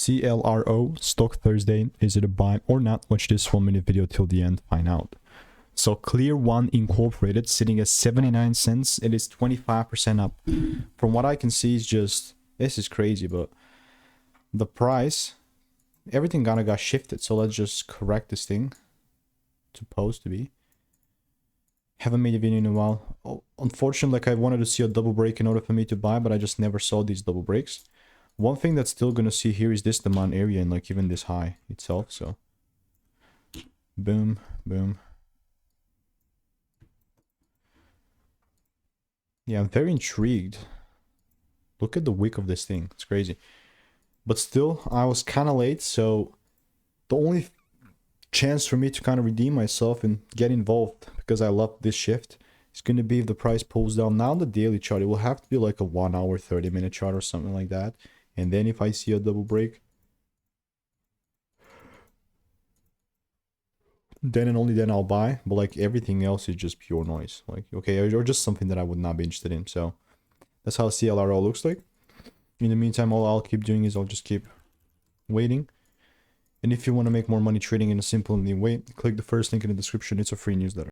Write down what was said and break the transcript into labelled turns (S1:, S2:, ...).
S1: CLRO stock Thursday. Is it a buy or not? Watch this 1-minute video till the end, find out. So Clear One Incorporated sitting at 79 cents. It is 25% up. From what I can see, is just, this is crazy, but the price, everything kind of got shifted. So let's just correct this thing. Supposed to be. Haven't made a video in a while. Oh, unfortunately, like I wanted to see a double break in order for me to buy, but I just never saw these double breaks. One thing that's still gonna see here is this demand area and like even this high itself. So boom, boom. Yeah, I'm very intrigued. Look at the wick of this thing. It's crazy. But still, I was kind of late, so the only chance for me to kind of redeem myself and get involved, because I love this shift, is going to be if the price pulls down. Now the daily chart, it will have to be like a 1 hour 30-minute chart or something like that. And then if I see a double break, then and only then I'll buy. But like everything else is just pure noise, like okay, or just something that I would not be interested in. So that's how CLRO looks like. In the meantime, all I'll keep doing is I'll just keep waiting. And if you want to make more money trading in a simple and way, click the first link in the description. It's a free newsletter.